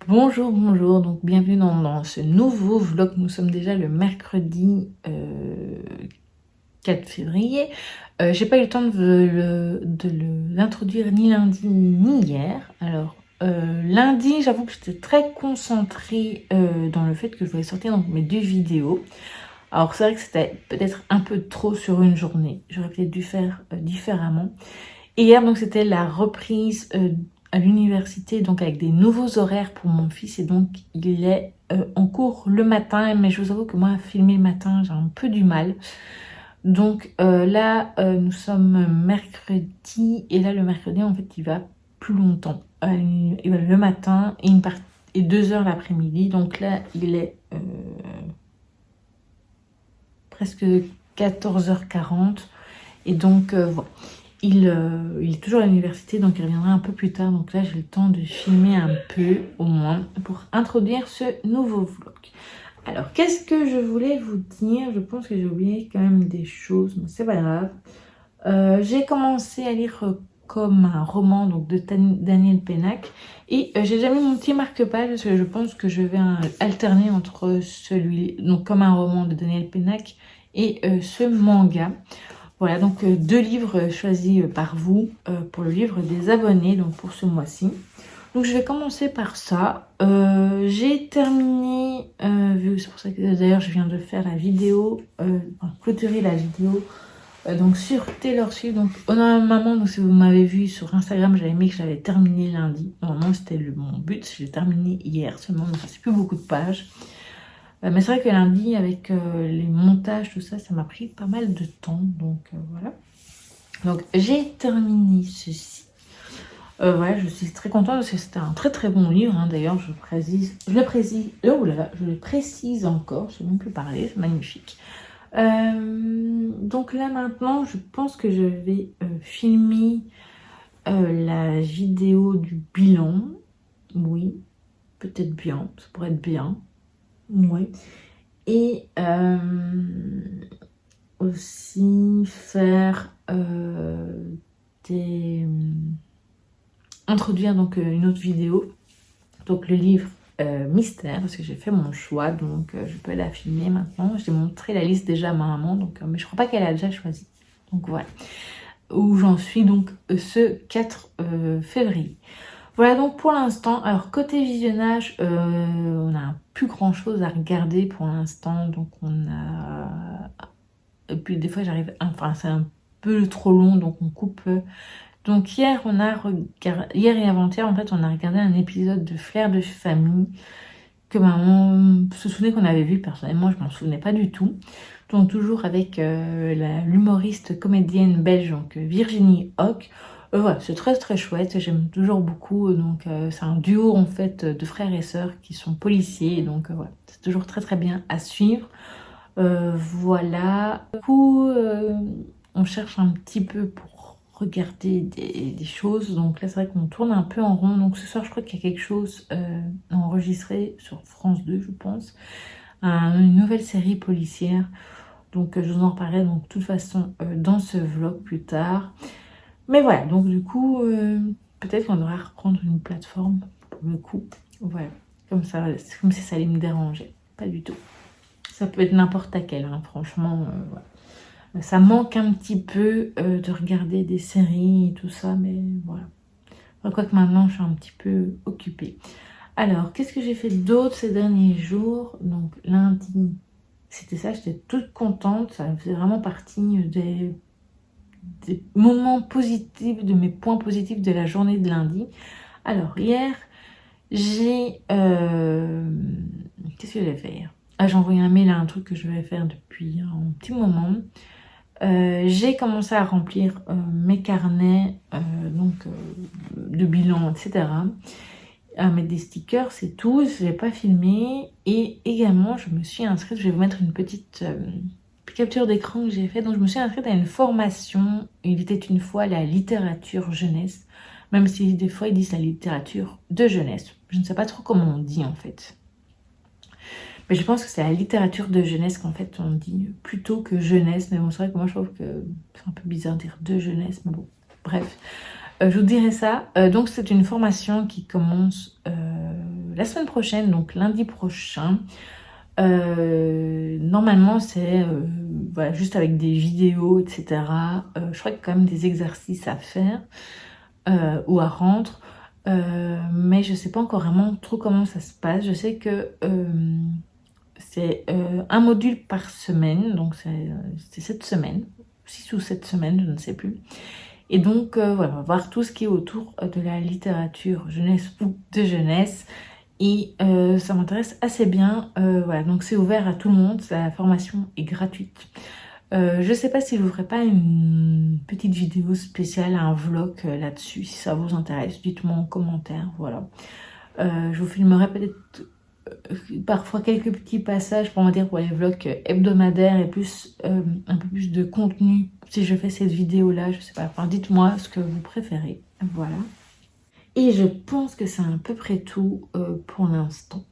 Bonjour, bonjour, donc bienvenue dans ce nouveau vlog. Nous sommes déjà le mercredi 4 février. J'ai pas eu le temps de l'introduire ni lundi ni hier. Alors, lundi, j'avoue que j'étais très concentrée dans le fait que je voulais sortir donc mes 2 vidéos. Alors, c'est vrai que c'était peut-être un peu trop sur une journée. J'aurais peut-être dû faire différemment. Et hier, donc, c'était la reprise à l'université, donc avec des nouveaux horaires pour mon fils. Et donc, il est en cours le matin. Mais je vous avoue que moi, filmer le matin, j'ai un peu du mal. Donc là, nous sommes mercredi. Et là, le mercredi, en fait, il va plus longtemps. Il va le matin et 2 heures l'après-midi. Donc là, il est presque 14h40. Et donc, voilà. Il est toujours à l'université, donc il reviendra un peu plus tard. Donc là, j'ai le temps de filmer un peu, au moins, pour introduire ce nouveau vlog. Alors, qu'est-ce que je voulais vous dire? Je pense que j'ai oublié quand même des choses, mais c'est pas grave. J'ai commencé à lire comme un roman donc de Daniel Pennac. Et j'ai déjà mis mon petit marque-page parce que je pense que je vais alterner entre celui, donc comme un roman de Daniel Pennac, et ce manga. Voilà, donc 2 livres choisis par vous pour le livre des abonnés, donc pour ce mois-ci. Donc je vais commencer par ça. J'ai terminé, c'est pour ça que d'ailleurs je viens de faire la vidéo, clôturer la vidéo donc sur Taylor Swift. Donc normalement, donc, si vous m'avez vu sur Instagram, j'avais mis que j'avais terminé lundi. Normalement c'était mon but, j'ai terminé hier seulement, donc c'est plus beaucoup de pages. Mais c'est vrai que lundi, avec les montages, tout ça, ça m'a pris pas mal de temps. Donc voilà. Donc j'ai terminé ceci. Voilà, je suis très contente parce que c'était un très très bon livre. Hein. D'ailleurs, je le précise encore. Je ne sais même plus parler, c'est magnifique. Donc là maintenant, je pense que je vais filmer la vidéo du bilan. Oui, peut-être bien, ça pourrait être bien. Oui. Et aussi faire introduire donc une autre vidéo, donc le livre mystère, parce que j'ai fait mon choix, donc je peux la filmer maintenant. J'ai montré la liste déjà à ma maman, donc, mais je crois pas qu'elle a déjà choisi. Donc voilà, où j'en suis donc ce 4 février. Voilà donc pour l'instant. Alors côté visionnage, on a plus grand chose à regarder pour l'instant. Donc on a... Et puis des fois j'arrive... Enfin c'est un peu trop long, donc on coupe. Donc hier et avant-hier en fait on a regardé un épisode de Flair de famille que maman se souvenait qu'on avait vu. Personnellement je m'en souvenais pas du tout. Donc toujours avec l'humoriste comédienne belge, donc Virginie Hoc. Voilà, c'est très très chouette, j'aime toujours beaucoup. Donc c'est un duo en fait de frères et sœurs qui sont policiers. Donc voilà, c'est toujours très très bien à suivre. Voilà. Du coup, on cherche un petit peu pour regarder des choses. Donc là, c'est vrai qu'on tourne un peu en rond. Donc ce soir, je crois qu'il y a quelque chose enregistré sur France 2, je pense. Une nouvelle série policière. Donc je vous en reparlerai donc de toute façon dans ce vlog plus tard. Mais voilà, donc du coup, peut-être qu'on devrait reprendre une plateforme pour le coup. Voilà, comme ça, c'est comme si ça allait me déranger. Pas du tout. Ça peut être n'importe laquelle, hein, franchement. Voilà. Ça manque un petit peu de regarder des séries et tout ça, mais voilà. Quoique maintenant, je suis un petit peu occupée. Alors, qu'est-ce que j'ai fait d'autre ces derniers jours? Donc, lundi, c'était ça, j'étais toute contente. Ça faisait vraiment partie des moments positifs, de mes points positifs de la journée de lundi. Alors, hier, j'ai... Qu'est-ce que j'ai fait hier? J'ai envoyé un mail à un truc que je vais faire depuis un petit moment. J'ai commencé à remplir mes carnets de bilan, etc. À mettre des stickers, c'est tout. Je n'ai pas filmé. Et également, je me suis inscrite. Je vais vous mettre une petite capture d'écran que j'ai fait. Donc, je me suis inscrite à une formation. Il était une fois la littérature jeunesse. Même si des fois, ils disent la littérature de jeunesse. Je ne sais pas trop comment on dit en fait. Mais je pense que c'est la littérature de jeunesse qu'en fait on dit plutôt que jeunesse. Mais bon, c'est vrai que moi je trouve que c'est un peu bizarre de dire de jeunesse. Mais bon, bref. Je vous dirai ça. Donc c'est une formation qui commence la semaine prochaine, donc lundi prochain. Normalement c'est voilà, juste avec des vidéos, etc. Je crois qu'il y a quand même des exercices à faire ou à rendre. Mais je sais pas encore vraiment trop comment ça se passe. Je sais que c'est un module par semaine, donc c'est cette semaine, 6 ou 7 semaines, je ne sais plus. Et donc voilà, on va voir tout ce qui est autour de la littérature jeunesse ou de jeunesse. Et ça m'intéresse assez bien. Voilà, donc c'est ouvert à tout le monde, la formation est gratuite. Je sais pas si je vous ferai pas une petite vidéo spéciale, un vlog là-dessus, si ça vous intéresse, dites-moi en commentaire, voilà. Je vous filmerai peut-être parfois quelques petits passages pour me dire pour les vlogs hebdomadaires et plus un peu plus de contenu si je fais cette vidéo là, je sais pas, enfin dites-moi ce que vous préférez, voilà. Et je pense que c'est à peu près tout pour l'instant.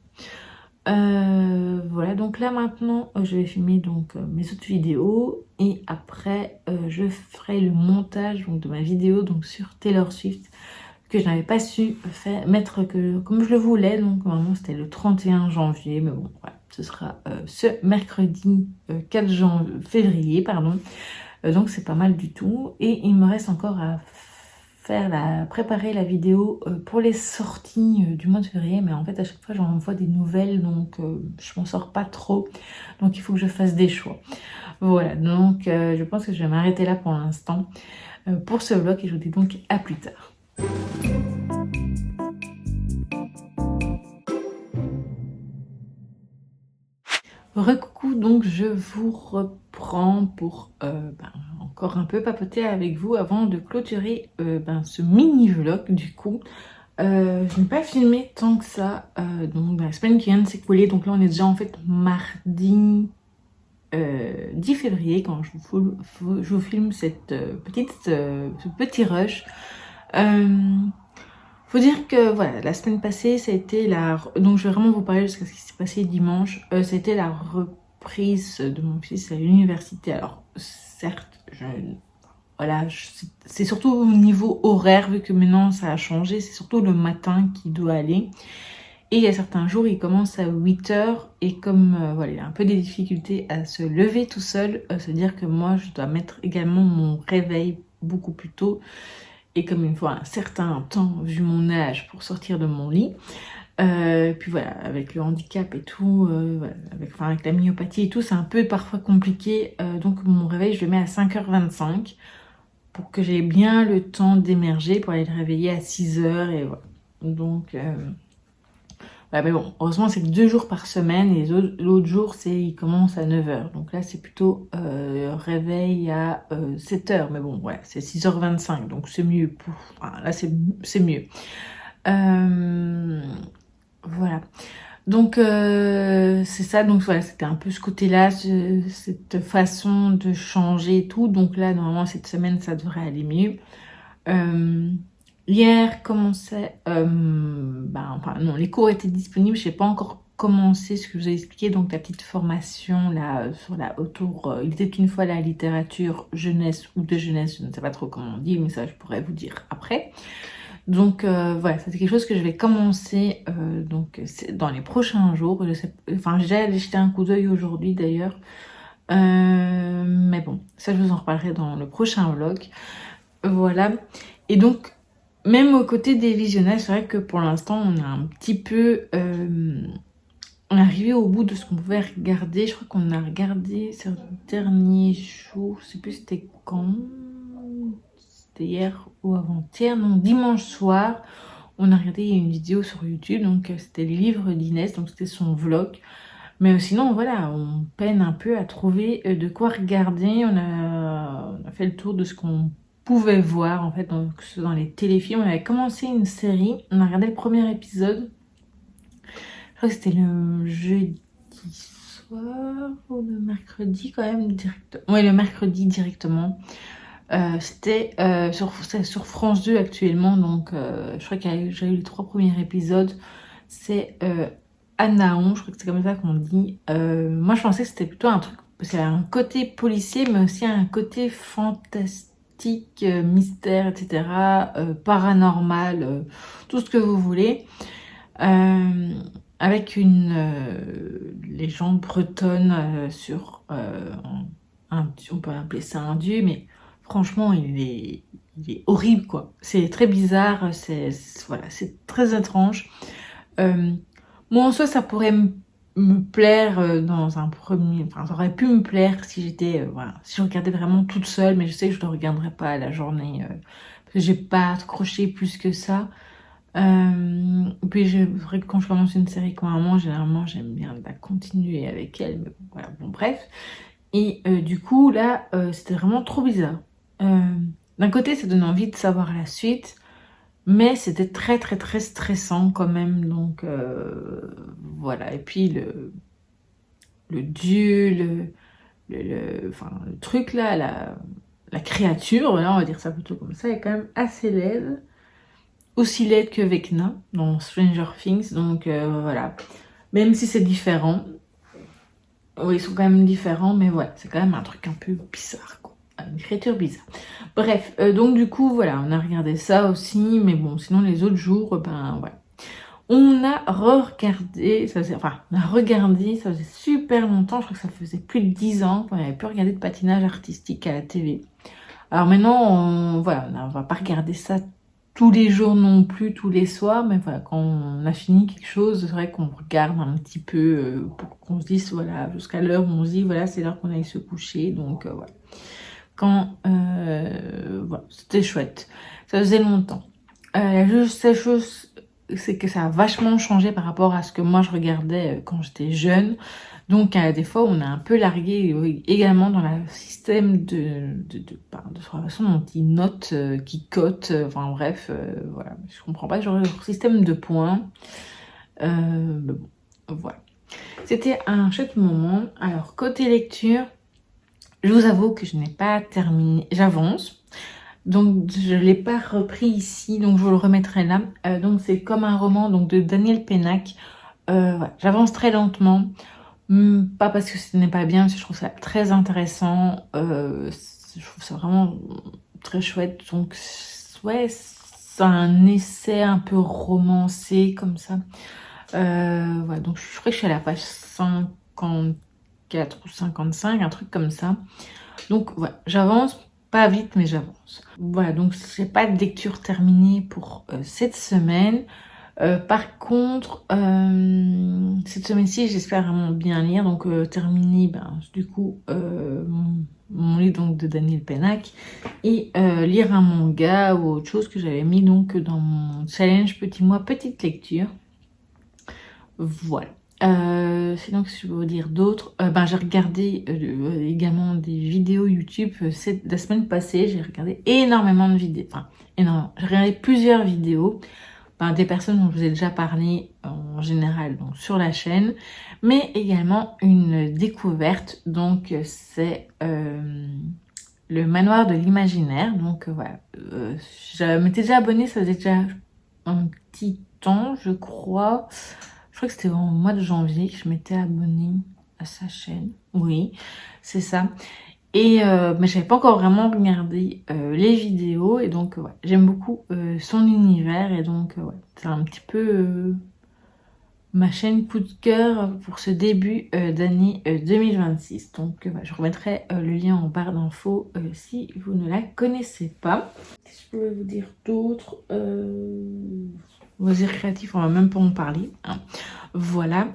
Voilà, donc là maintenant je vais filmer donc mes autres vidéos et après je ferai le montage donc, de ma vidéo donc sur Taylor Swift que je n'avais pas su mettre que, comme je le voulais, donc normalement c'était le 31 janvier, mais bon voilà, ce sera ce mercredi 4 février, pardon. Donc c'est pas mal du tout et il me reste encore à préparer la vidéo pour les sorties du mois de février, mais en fait à chaque fois j'envoie des nouvelles donc je m'en sors pas trop, donc il faut que je fasse des choix. Voilà, donc je pense que je vais m'arrêter là pour l'instant pour ce vlog et je vous dis donc à plus tard. Recoucou, donc je vous reprends pour encore un peu papoter avec vous avant de clôturer ce mini vlog du coup. Je n'ai pas filmé tant que ça, donc la semaine qui vient de s'écouler, donc là on est déjà en fait mardi 10 février quand je vous filme cette ce petit rush. Faut dire que voilà, la semaine passée, ça a été donc je vais vraiment vous parler de ce qui s'est passé dimanche. C'était la reprise de mon fils à l'université. Alors certes, voilà, c'est surtout au niveau horaire, vu que maintenant ça a changé, c'est surtout le matin qui doit aller. Et il y a certains jours, il commence à 8 h et comme voilà, il a un peu des difficultés à se lever tout seul, c'est-à-dire que moi, je dois mettre également mon réveil beaucoup plus tôt. Et comme il me faut un certain temps, vu mon âge, pour sortir de mon lit. Puis voilà, avec le handicap et tout, voilà, avec la myopathie et tout, c'est un peu parfois compliqué. Donc mon réveil, je le mets à 5 h 25 pour que j'ai bien le temps d'émerger pour aller le réveiller à 6 h et voilà. Donc bah, mais bon, heureusement c'est que 2 jours par semaine et l'autre jour il commence à 9 h. Donc là c'est plutôt réveil à 7 h. Mais bon, ouais, c'est 6 h 25, donc c'est mieux. Enfin, là c'est mieux. Voilà. Donc c'est ça, donc voilà, c'était un peu ce côté-là, cette façon de changer et tout. Donc là, normalement cette semaine ça devrait aller mieux. Hier commençait, enfin non, les cours étaient disponibles, je n'ai pas encore commencé ce que je vous ai expliqué, donc la petite formation là sur autour, il était une fois la littérature jeunesse ou de jeunesse, je ne sais pas trop comment on dit, mais ça je pourrais vous dire après. Donc voilà, c'est quelque chose que je vais commencer donc dans les prochains jours. Je sais, enfin j'ai allé jeter un coup d'œil aujourd'hui d'ailleurs, mais bon, ça je vous en reparlerai dans le prochain vlog. Voilà, et donc même aux côtés des visionnages, c'est vrai que pour l'instant, on est un petit peu... on est arrivé au bout de ce qu'on pouvait regarder. Je crois qu'on a regardé ces derniers jours. Je sais plus c'était quand. C'était hier ou avant-hier. Non, dimanche soir, on a regardé une vidéo sur YouTube. Donc c'était les livres d'Inès. Donc c'était son vlog. Mais sinon, voilà, on peine un peu à trouver de quoi regarder. On a fait le tour de ce qu'on pouvait voir en fait dans les téléfilms. On avait commencé une série, on a regardé le premier épisode, je crois que c'était le jeudi soir ou le mercredi quand même directement. Ouais, le mercredi directement. C'était sur France 2 actuellement, donc je crois que j'ai eu les 3 premiers épisodes. C'est Anaon, je crois que c'est comme ça qu'on dit. Moi je pensais que c'était plutôt un truc, parce qu'il y a un côté policier mais aussi un côté fantastique, mystère, etc. Paranormal, tout ce que vous voulez. avec une légende bretonne sur on peut appeler ça un dieu, mais franchement, il est horrible, quoi. C'est très bizarre, voilà, c'est très étrange. Moi, en soi, ça pourrait me plaire dans un premier... Enfin, ça aurait pu me plaire si j'étais... voilà, si je regardais vraiment toute seule, mais je sais que je ne le regarderai pas à la journée, parce que j'ai pas accroché plus que ça. Puis c'est vrai que quand je commence une série comme maman, généralement, j'aime bien la continuer avec elle, mais bon, voilà, bon, bref. Et du coup, là, c'était vraiment trop bizarre. D'un côté, ça donne envie de savoir la suite, mais c'était très très très stressant quand même, donc voilà. Et puis le dieu, enfin, le truc là, la créature, là, on va dire ça plutôt comme ça, est quand même assez laide. Aussi laide que Vecna dans Stranger Things, donc voilà. Même si c'est différent, oui, ils sont quand même différents, mais ouais, c'est quand même un truc un peu bizarre, quoi. Une créature bizarre. Bref, donc du coup, voilà, on a regardé ça aussi, mais bon, sinon les autres jours, ben ouais. On a regardé, on a regardé, ça faisait super longtemps, je crois que ça faisait plus de 10 ans qu'on n'avait plus regardé de patinage artistique à la télé. Alors maintenant, voilà, on va pas regarder ça tous les jours non plus, tous les soirs, mais voilà, quand on a fini quelque chose, c'est vrai qu'on regarde un petit peu pour qu'on se dise, voilà, jusqu'à l'heure où on se dit, voilà, c'est l'heure qu'on aille se coucher, donc voilà. Voilà, c'était chouette. Ça faisait longtemps. Juste cette chose, c'est que ça a vachement changé par rapport à ce que moi je regardais quand j'étais jeune. Donc des fois on a un peu largué également dans le système de la façon dont ils notent, qu'ils cotent, enfin bref, voilà. Je comprends pas genre, leur système de points. Mais bon, voilà. C'était un chouette moment. Alors côté lecture, je vous avoue que je n'ai pas terminé, j'avance. Donc je ne l'ai pas repris ici, donc je vous le remettrai là. Donc c'est comme un roman donc, de Daniel Pénac. Voilà. J'avance très lentement. Pas parce que ce n'est pas bien, parce que je trouve ça très intéressant. Je trouve ça vraiment très chouette. Donc ouais, c'est un essai un peu romancé comme ça. Voilà, donc je crois que je suis à la page 54 ou 55, un truc comme ça. Donc voilà, j'avance, pas vite, mais j'avance. Voilà, donc j'ai pas de lecture terminée pour cette semaine. Par contre, cette semaine-ci, j'espère vraiment bien lire. Donc terminer, du coup, mon livre donc, de Daniel Pénac et lire un manga ou autre chose que j'avais mis donc dans mon challenge petit mois petite lecture. Voilà. Sinon, qu'est-ce que je peux vous dire d'autre? J'ai regardé également des vidéos YouTube la semaine passée. J'ai regardé énormément de vidéos. Enfin, énormément. J'ai regardé plusieurs vidéos des personnes dont je vous ai déjà parlé en général donc, sur la chaîne. Mais également une découverte. Donc, c'est le manoir de l'imaginaire. Donc, voilà. Je m'étais déjà abonnée. Ça faisait déjà un petit temps, je crois. Je crois que c'était au mois de janvier que je m'étais abonnée à sa chaîne. Oui, c'est ça. Et mais j'avais pas encore vraiment regardé les vidéos. Et donc, ouais, j'aime beaucoup son univers. Et donc, ouais, c'est un petit peu ma chaîne coup de cœur pour ce début d'année 2026. Donc, je remettrai le lien en barre d'infos si vous ne la connaissez pas. Si je peux vous dire d'autres... Loisirs créatifs, on va même pas en parler. Hein. Voilà.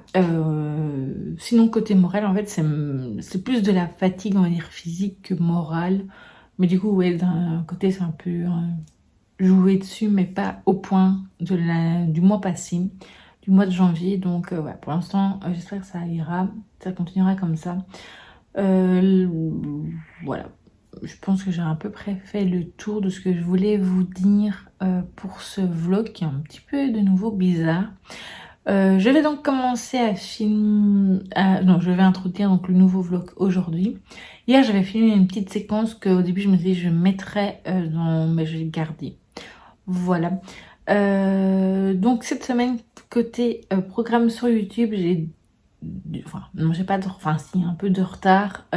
Sinon, côté moral, en fait, c'est plus de la fatigue, on va dire, physique que morale. Mais du coup, ouais, d'un côté, c'est un peu joué dessus, mais pas au point du mois passé, du mois de janvier. Donc, ouais, pour l'instant, j'espère que ça ira, ça continuera comme ça. Voilà. Je pense que j'ai à peu près fait le tour de ce que je voulais vous dire pour ce vlog qui est un petit peu de nouveau bizarre. Je vais donc commencer à filmer... non, je vais introduire donc le nouveau vlog aujourd'hui. Hier, j'avais filmé une petite séquence qu'au début, je me disais je mettrais mais je vais garder. Voilà. Donc, cette semaine, côté programme sur YouTube, j'ai... Enfin, non, j'ai pas de... Enfin, si, un peu de retard.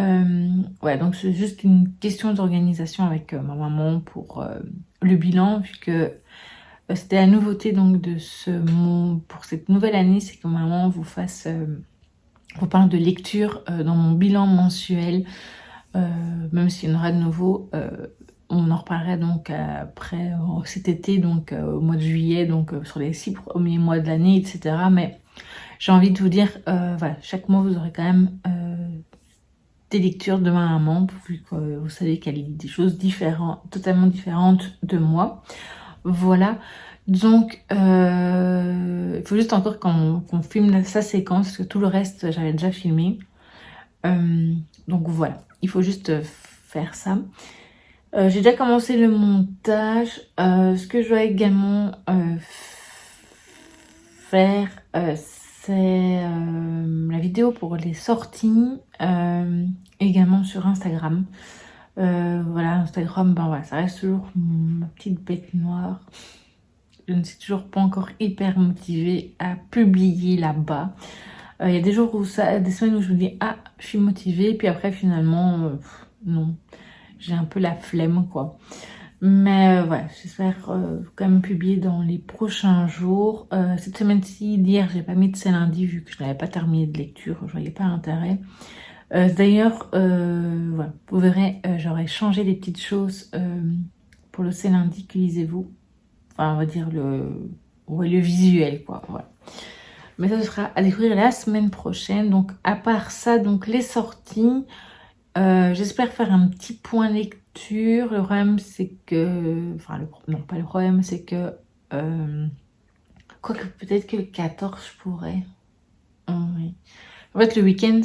Ouais, donc c'est juste une question d'organisation avec ma maman pour le bilan, vu que C'était la nouveauté donc de pour cette nouvelle année, c'est que maman vous parle de lecture dans mon bilan mensuel, même s'il y en aura de nouveau. On en reparlera donc après cet été, donc au mois de juillet, donc sur les 6 premiers mois de l'année, etc. Mais j'ai envie de vous dire, voilà, chaque mois vous aurez quand même des lectures de ma maman, vu que vous savez qu'elle lit des choses différentes, totalement différentes de moi. Voilà. Donc, il faut juste encore qu'on filme sa séquence, parce que tout le reste, j'avais déjà filmé. Donc voilà, il faut juste faire ça. J'ai déjà commencé le montage. Ce que je dois également faire, c'est la vidéo pour les sorties, également sur Instagram. Voilà, Instagram, ben voilà, ça reste toujours ma petite bête noire. Je ne suis toujours pas encore hyper motivée à publier là-bas. Il y a des jours où des semaines où je me dis ah, je suis motivée, puis après finalement non, j'ai un peu la flemme quoi. Mais voilà, j'espère quand même publier dans les prochains jours. Cette semaine-ci, d'hier, j'ai pas mis de c'est lundi vu que je n'avais pas terminé de lecture, je voyais pas l'intérêt. D'ailleurs, voilà, vous verrez, j'aurais changé des petites choses pour le c'est lundi que lisez-vous. Enfin, on va dire le visuel, quoi. Voilà. Mais ça, ce sera à découvrir la semaine prochaine. Donc, à part ça, donc les sorties, j'espère faire un petit point lecture. Le problème, c'est que... Enfin, non, pas le problème, c'est que... Quoique, peut-être que le 14, je pourrais. Oui. En fait, le week-end,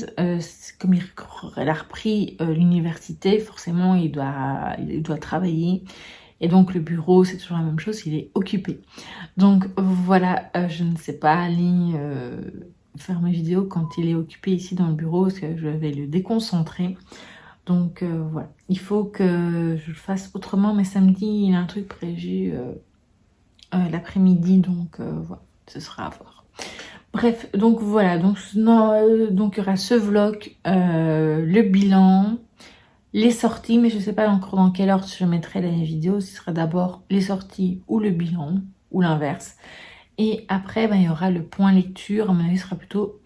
comme il a repris l'université, forcément, il doit travailler. Et donc, le bureau, c'est toujours la même chose, il est occupé. Donc, voilà, je ne sais pas aller faire mes vidéos quand il est occupé ici dans le bureau, parce que je vais le déconcentrer. Donc, voilà. Il faut que je le fasse autrement, mais samedi, il y a un truc prévu l'après-midi, donc voilà, ce sera à voir. Bref, donc voilà, donc il y aura ce vlog, le bilan, les sorties, mais je ne sais pas encore dans quel ordre je mettrai la vidéo. Ce sera d'abord les sorties ou le bilan, ou l'inverse. Et après, ben, il y aura le point lecture. À mon avis, ce sera plutôt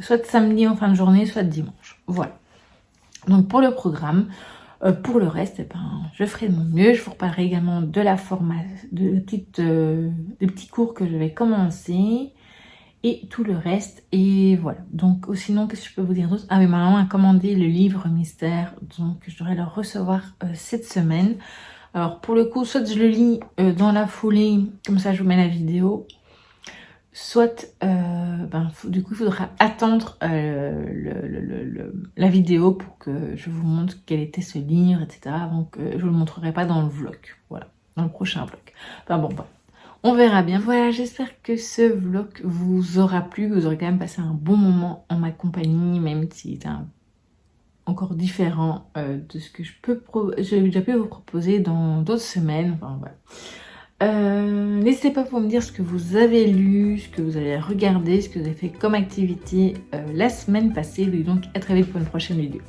soit samedi en fin de journée, soit dimanche. Voilà. Donc pour le programme, pour le reste, eh ben, je ferai de mon mieux. Je vous reparlerai également de la formation, des petits cours que je vais commencer. Et tout le reste, et voilà. Donc, sinon, qu'est-ce que je peux vous dire d'autre? Ah oui, ma maman a commandé le livre mystère, donc je devrais le recevoir cette semaine. Alors, pour le coup, soit je le lis dans la foulée, comme ça je vous mets la vidéo, soit, du coup, il faudra attendre la vidéo pour que je vous montre quel était ce livre, etc. Donc, je vous le montrerai pas dans le vlog, voilà, dans le prochain vlog. Enfin bon, bah. On verra bien. Voilà, j'espère que ce vlog vous aura plu. Vous aurez quand même passé un bon moment en ma compagnie, même s'il est encore différent de ce que j'ai déjà pu vous proposer dans d'autres semaines. Enfin, voilà. N'hésitez pas pour me dire ce que vous avez lu, ce que vous avez regardé, ce que vous avez fait comme activité la semaine passée. Et donc, à très vite pour une prochaine vidéo.